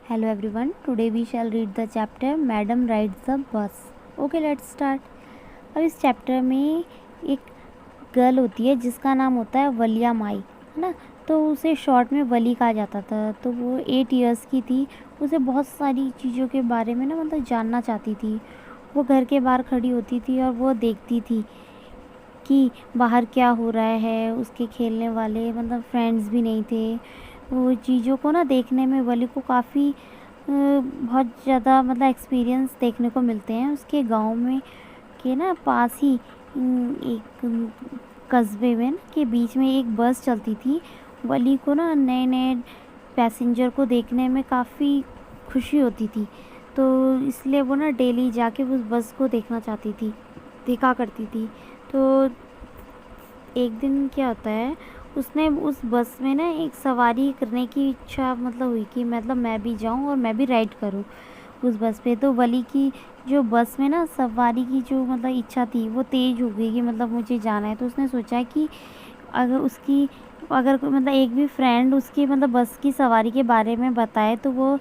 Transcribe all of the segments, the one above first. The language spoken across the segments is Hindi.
Hello everyone. Today we shall read the chapter Madam Rides the Bus. Okay, let's start. अब इस चैप्टर में एक गर्ल होती है जिसका नाम होता है वलिया माई, है ना। तो उसे शॉर्ट में वली कहा जाता था। तो वो 8 इयर्स की थी। उसे बहुत सारी चीज़ों के बारे में ना जानना चाहती थी। वो घर के बाहर खड़ी होती थी और वो देखती थी कि बाहर क्या हो रहा है। उसके खेलने वाले फ्रेंड्स भी नहीं थे। वो चीज़ों को ना देखने में वली को काफ़ी बहुत ज़्यादा एक्सपीरियंस देखने को मिलते हैं। उसके गांव में के ना पास ही एक कस्बे में के बीच में एक बस चलती थी। वली को ना नए नए पैसेंजर को देखने में काफ़ी खुशी होती थी। तो इसलिए वो ना डेली जाके उस बस को देखा करती थी। तो एक दिन क्या होता है, उसने उस बस में ना एक सवारी करने की इच्छा हुई कि मैं भी जाऊं और मैं भी राइड करूं उस बस पे। तो वली की जो बस में ना सवारी की जो इच्छा थी वो तेज़ हो गई कि मुझे जाना है। तो उसने सोचा कि अगर एक भी फ्रेंड उसकी बस की सवारी के बारे में बताए तो वो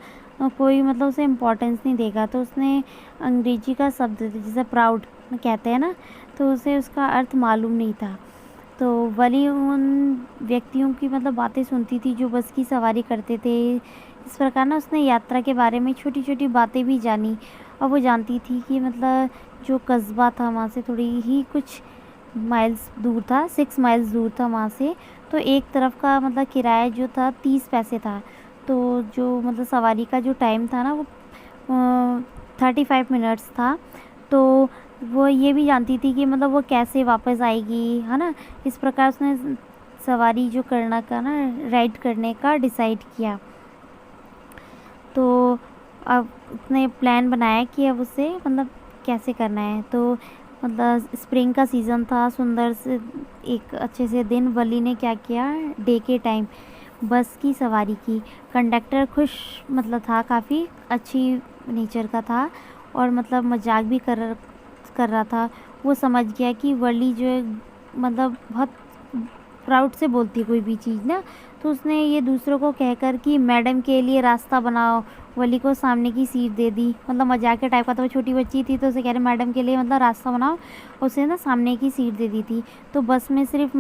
कोई उसे इम्पोर्टेंस नहीं देगा। तो उसने अंग्रेजी का शब्द जिसे प्राउड कहते हैं ना, तो उसे उसका अर्थ मालूम नहीं था। तो वली उन व्यक्तियों की बातें सुनती थी जो बस की सवारी करते थे। इस प्रकार ना उसने यात्रा के बारे में छोटी छोटी बातें भी जानी। और वो जानती थी कि जो कस्बा था वहाँ से थोड़ी ही कुछ माइल्स दूर था, 6 माइल्स दूर था वहाँ से। तो एक तरफ का किराया जो था 30 पैसे था। तो जो सवारी का जो टाइम था ना वो 35 मिनट्स था। तो वो ये भी जानती थी कि वो कैसे वापस आएगी, है ना। इस प्रकार उसने सवारी जो करना का ना राइड करने का डिसाइड किया। तो अब उसने प्लान बनाया कि अब उसे कैसे करना है। तो स्प्रिंग का सीज़न था, सुंदर से एक अच्छे से दिन। वली ने क्या किया, डे के टाइम बस की सवारी की। कंडक्टर खुश था, काफ़ी अच्छी नेचर का था और मजाक भी कर रहा था। वो समझ गया कि वली जो है बहुत प्राउड से बोलती है कोई भी चीज़ ना। तो उसने ये दूसरों को कहकर कि मैडम के लिए रास्ता बनाओ, वली को सामने की सीट दे दी। मजाक के टाइप का। तो वो छोटी बच्ची थी तो उसे कह रहे मैडम के लिए रास्ता बनाओ, उसे ना सामने की सीट दे दी थी। तो बस में सिर्फ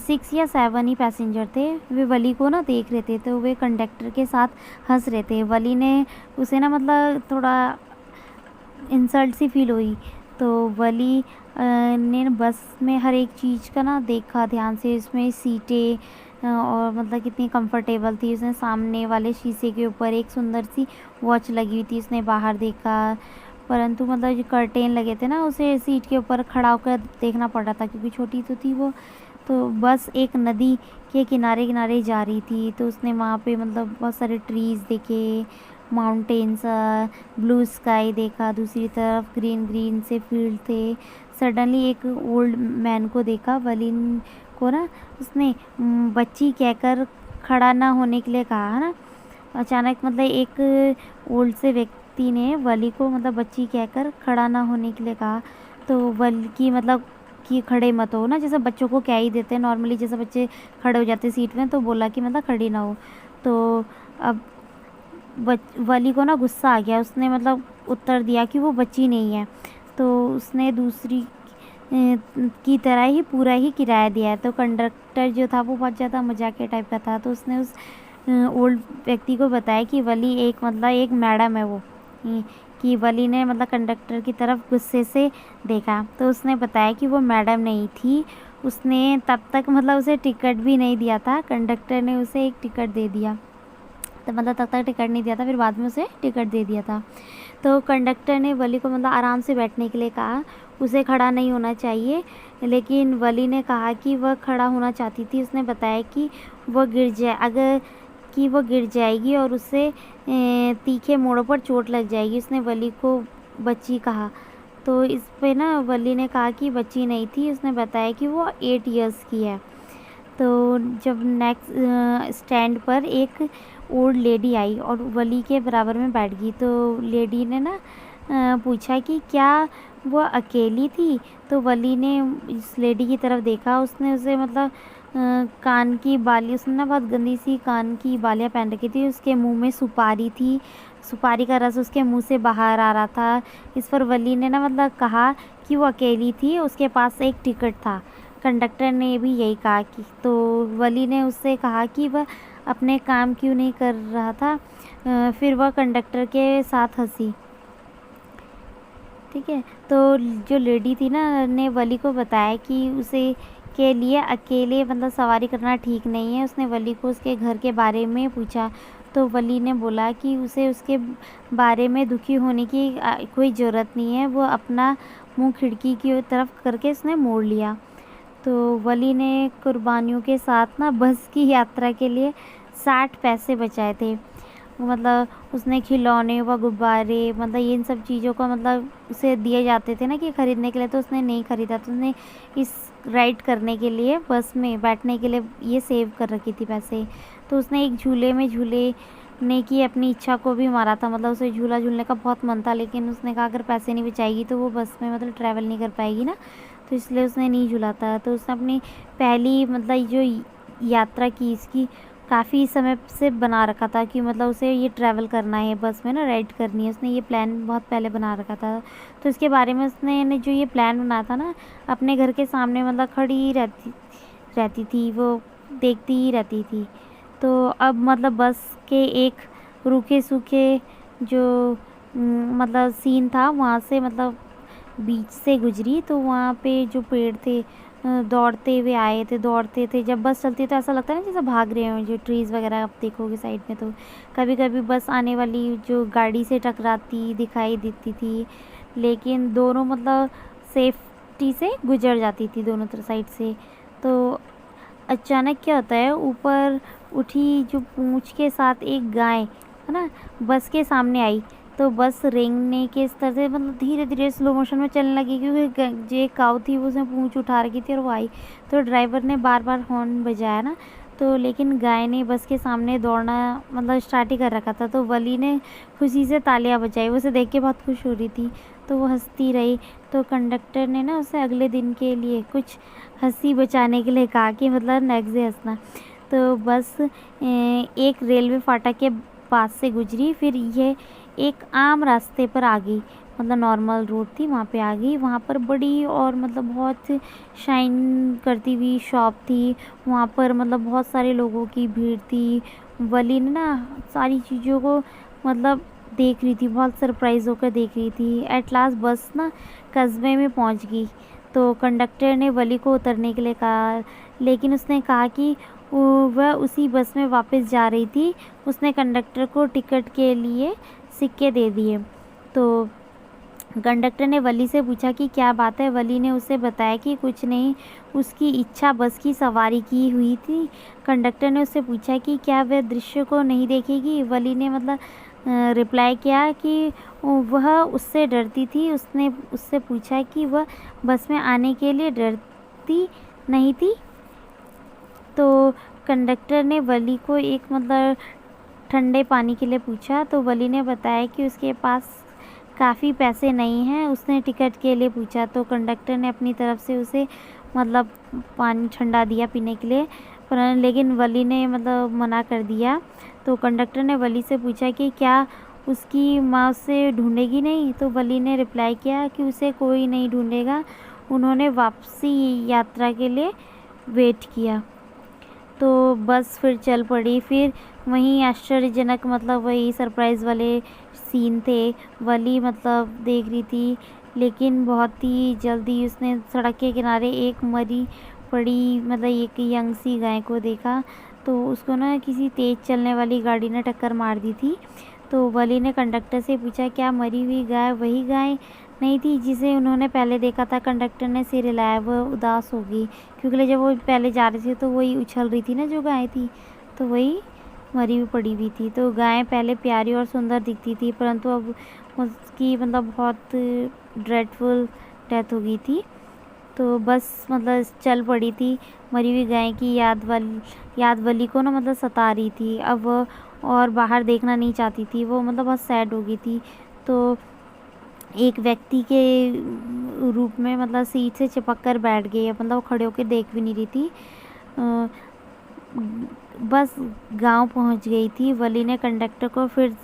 6 या 7 ही पैसेंजर थे। वे वली को ना देख रहे थे। तो वे कंडक्टर के साथ हंस रहे थे। वली ने उसे ना थोड़ा इंसल्ट सी फील हुई। तो वली ने बस में हर एक चीज़ का ना देखा ध्यान से। इसमें सीटें और कितनी कंफर्टेबल थी। उसने सामने वाले शीशे के ऊपर एक सुंदर सी वॉच लगी हुई थी, उसने बाहर देखा। परंतु जो कर्टेन लगे थे ना उसे सीट के ऊपर खड़ा होकर देखना पड़ रहा था क्योंकि छोटी तो थी वो। तो बस एक नदी के किनारे किनारे जा रही थी। तो उसने वहाँ पे बहुत सारे ट्रीज़ देखे, माउंटेन्स, ब्लू स्काई देखा। दूसरी तरफ ग्रीन ग्रीन से फील्ड थे। सडनली एक ओल्ड मैन को देखा। वलीन को ना उसने बच्ची कहकर खड़ा ना होने के लिए कहा, है ना। अचानक एक ओल्ड से व्यक्ति ने वली को बच्ची कहकर खड़ा ना होने के लिए कहा। तो वली की कि खड़े मत हो ना, जैसे बच्चों को क्या ही देते हैं नॉर्मली, जैसे बच्चे खड़े हो जाते सीट में। तो बोला कि खड़ी ना हो। तो अब वली को ना गुस्सा आ गया। उसने उत्तर दिया कि वो बच्ची नहीं है। तो उसने दूसरी की तरह ही पूरा ही किराया दिया है। तो कंडक्टर जो था वो बहुत ज़्यादा मजाकिया टाइप का था। तो उसने उस ओल्ड व्यक्ति को बताया कि वली एक मैडम है वो। कि वली ने कंडक्टर की तरफ गुस्से से देखा। तो उसने बताया कि वो मैडम नहीं थी। उसने तब तक उसे टिकट भी नहीं दिया था। कंडक्टर ने उसे एक टिकट दे दिया। तो तब तक टिकट नहीं दिया था, फिर बाद में उसे टिकट दे दिया था। तो कंडक्टर ने वली को आराम से बैठने के लिए कहा। उसे खड़ा नहीं होना चाहिए, लेकिन वली ने कहा कि वह खड़ा होना चाहती थी। उसने बताया कि वो गिर जाएगी और उसे तीखे मोड़ों पर चोट लग जाएगी। उसने वली को बच्ची कहा। तो इस पे ना वली ने कहा कि बच्ची नहीं थी। उसने बताया कि वो 8 इयर्स की है। तो जब नेक्स्ट स्टैंड पर एक ओल्ड लेडी आई और वली के बराबर में बैठ गई। तो लेडी ने ना पूछा कि क्या वो अकेली थी। तो वली ने इस लेडी की तरफ देखा। उसने उसे कान की बाली, उसने ना बहुत गंदी सी कान की बालियाँ पहन रखी थी, उसके मुंह में सुपारी थी, सुपारी का रस उसके मुंह से बाहर आ रहा था। इस पर वली ने ना मतलब कहा कि वो अकेली थी, उसके पास एक टिकट था। कंडक्टर ने भी यही कहा कि, तो वली ने उससे कहा कि वह अपने काम क्यों नहीं कर रहा था। फिर वह कंडक्टर के साथ हंसी। ठीक है, तो जो लेडी थी ना ने वली को बताया कि उसे के लिए अकेले मतलब सवारी करना ठीक नहीं है। उसने वली को उसके घर के बारे में पूछा, तो वली ने बोला कि उसे उसके बारे में दुखी होने की कोई ज़रूरत नहीं है। वो अपना मुंह खिड़की की तरफ करके उसने मोड़ लिया। तो वली ने कुर्बानियों के साथ ना बस की यात्रा के लिए 60 पैसे बचाए थे। मतलब उसने खिलौने व गुब्बारे मतलब इन सब चीज़ों को मतलब उसे दिए जाते थे ना कि ख़रीदने के लिए, तो उसने नहीं ख़रीदा। तो उसने इस राइड करने के लिए बस में बैठने के लिए ये सेव कर रखी थी पैसे। तो उसने एक झूले में झूलने की अपनी इच्छा को भी मारा था, मतलब उसे झूला झूलने का बहुत मन था, लेकिन उसने कहा अगर पैसे नहीं बचाएगी तो वो बस में मतलब ट्रैवल नहीं कर पाएगी ना, तो इसलिए उसने नहीं झूला था। तो उसने अपनी पहली मतलब जो यात्रा की इसकी काफ़ी समय से बना रखा था कि मतलब उसे ये ट्रैवल करना है, बस में ना राइड करनी है। उसने ये प्लान बहुत पहले बना रखा था। तो इसके बारे में उसने ने जो ये प्लान बनाया था ना, अपने घर के सामने मतलब खड़ी रहती थी, वो देखती ही रहती थी। तो अब मतलब बस के एक रूखे सूखे जो मतलब सीन था वहाँ से मतलब बीच से गुजरी, तो वहाँ पे जो पेड़ थे दौड़ते हुए आए थे, दौड़ते थे। जब बस चलती है तो ऐसा लगता है ना जैसे भाग रहे हों, जो ट्रीज़ वगैरह आप देखोगे साइड में, तो कभी कभी बस आने वाली जो गाड़ी से टकराती दिखाई देती थी, लेकिन दोनों मतलब सेफ्टी से गुजर जाती थी दोनों तरफ साइड से। तो अचानक क्या होता है, ऊपर उठी जो पूँछ के साथ एक गाय है ना बस के सामने आई। तो बस रेंगने के स्तर से मतलब धीरे धीरे स्लो मोशन में चलने लगी, क्योंकि जो एक काऊ थी वो उसने पूँछ उठा रखी थी और वो आई। तो ड्राइवर ने बार बार हॉर्न बजाया ना, तो लेकिन गाय ने बस के सामने दौड़ना मतलब स्टार्ट ही कर रखा था। तो वली ने खुशी से तालियां बजाई, वो उसे देख के बहुत खुश हो रही थी, तो वो हंसती रही। तो कंडक्टर ने ना उसे अगले दिन के लिए कुछ हंसी बचाने के लिए कहा कि मतलब नेक्स्ट डे हंसना। तो बस एक रेलवे फाटक के पास से गुजरी, फिर ये एक आम रास्ते पर आ गई, मतलब नॉर्मल रोड थी, वहाँ पे आ गई। वहाँ पर बड़ी और मतलब बहुत शाइन करती हुई शॉप थी, वहाँ पर मतलब बहुत सारे लोगों की भीड़ थी। वली ने ना सारी चीज़ों को मतलब देख रही थी, बहुत सरप्राइज़ होकर देख रही थी। एट लास्ट बस ना कस्बे में पहुँच गई। तो कंडक्टर ने वली को उतरने के लिए कहा, लेकिन उसने कहा कि वह उसी बस में वापस जा रही थी। उसने कंडक्टर को टिकट के लिए सिक्के दे दिए। तो कंडक्टर ने वली से पूछा कि क्या बात है। वली ने उसे बताया कि कुछ नहीं, उसकी इच्छा बस की सवारी की हुई थी। कंडक्टर ने उससे पूछा कि क्या वह दृश्य को नहीं देखेगी। वली ने मतलब रिप्लाई किया कि वह उससे डरती थी। उसने उससे पूछा कि वह बस में आने के लिए डरती नहीं थी। तो कंडक्टर ने वली को एक मतलब ठंडे पानी के लिए पूछा, तो वली ने बताया कि उसके पास काफ़ी पैसे नहीं हैं। उसने टिकट के लिए पूछा, तो कंडक्टर ने अपनी तरफ से उसे मतलब पानी ठंडा दिया पीने के लिए, पर लेकिन वली ने मतलब मना कर दिया। तो कंडक्टर ने वली से पूछा कि क्या उसकी माँ उसे ढूंढेगी नहीं। तो वली ने रिप्लाई किया कि उसे कोई नहीं ढूंढेगा। उन्होंने वापसी यात्रा के लिए वेट किया। तो बस फिर चल पड़ी। फिर वहीं आश्चर्यजनक मतलब वही सरप्राइज़ वाले सीन थे। वली मतलब देख रही थी, लेकिन बहुत ही जल्दी उसने सड़क के किनारे एक मरी पड़ी मतलब एक यंग सी गाय को देखा। तो उसको ना किसी तेज़ चलने वाली गाड़ी ने टक्कर मार दी थी। तो वली ने कंडक्टर से पूछा क्या मरी हुई गाय वही गाय नहीं थी जिसे उन्होंने पहले देखा था। कंडक्टर ने सिर हिलाया। वह उदास हो गई, क्योंकि जब वो पहले जा रहे थे तो वही उछल रही थी ना जो गाय थी, तो वही मरी हुई पड़ी हुई थी। तो गाय पहले प्यारी और सुंदर दिखती थी, परंतु अब उसकी मतलब बहुत ड्रेडफुल डेथ हो गई थी। तो बस मतलब चल पड़ी थी। मरी हुई गाय की याद वली को ना मतलब सता रही थी। अब वो और बाहर देखना नहीं चाहती थी, वो मतलब बहुत सैड हो गई थी। तो एक व्यक्ति के रूप में मतलब सीट से चिपक कर बैठ गई, मतलब वो खड़े होकर देख भी नहीं रही थी। अ, बस गांव पहुंच गई थी। वली ने कंडक्टर को फिर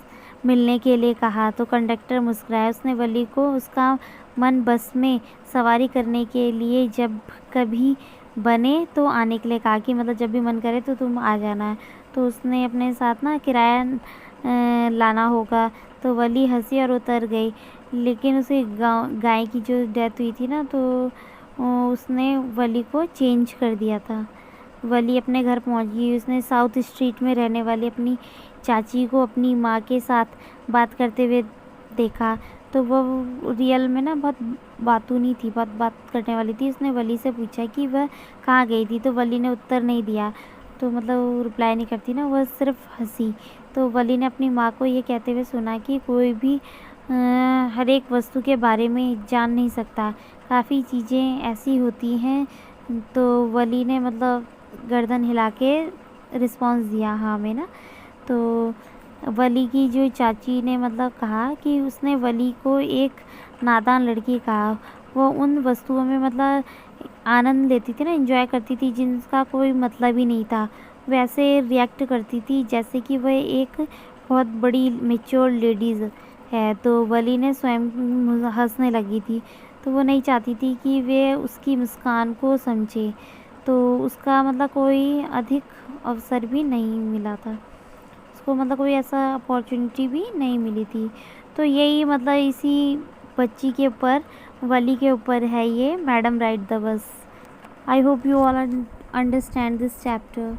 मिलने के लिए कहा तो कंडक्टर मुस्कुराया। उसने वली को उसका मन बस में सवारी करने के लिए जब कभी बने तो आने के लिए कहा कि मतलब जब भी मन करे तो तुम आ जाना। तो उसने अपने साथ ना किराया लाना होगा। तो वली हंसी और उतर गई। लेकिन उसे गाय की जो डेथ हुई थी ना, तो उसने वली को चेंज कर दिया था। वली अपने घर पहुंच गई। उसने साउथ स्ट्रीट में रहने वाली अपनी चाची को अपनी माँ के साथ बात करते हुए देखा। तो वो रियल में ना बहुत बातूनी थी, बहुत बात करने वाली थी। उसने वली से पूछा कि वह कहाँ गई थी, तो वली ने उत्तर नहीं दिया। तो मतलब रिप्लाई नहीं करती ना, वह सिर्फ हंसी। तो वली ने अपनी माँ को ये कहते हुए सुना कि कोई भी हर एक वस्तु के बारे में जान नहीं सकता, काफ़ी चीज़ें ऐसी होती हैं। तो वली ने मतलब गर्दन हिला के रिस्पॉन्स दिया हाँ में ना। तो वली की जो चाची ने मतलब कहा कि उसने वली को एक नादान लड़की कहा। वो उन वस्तुओं में मतलब आनंद लेती थी ना, एंजॉय करती थी जिनका कोई मतलब ही नहीं था। वैसे रिएक्ट करती थी जैसे कि वह एक बहुत बड़ी मेच्योर लेडीज़ है। तो वली ने स्वयं हंसने लगी थी। तो वो नहीं चाहती थी कि वे उसकी मुस्कान को समझे। तो उसका मतलब कोई अधिक अवसर भी नहीं मिला था, उसको मतलब कोई ऐसा अपॉर्चुनिटी भी नहीं मिली थी। तो यही मतलब इसी बच्ची के ऊपर, वली के ऊपर है ये madam ride the bus. I hope you all understand this chapter.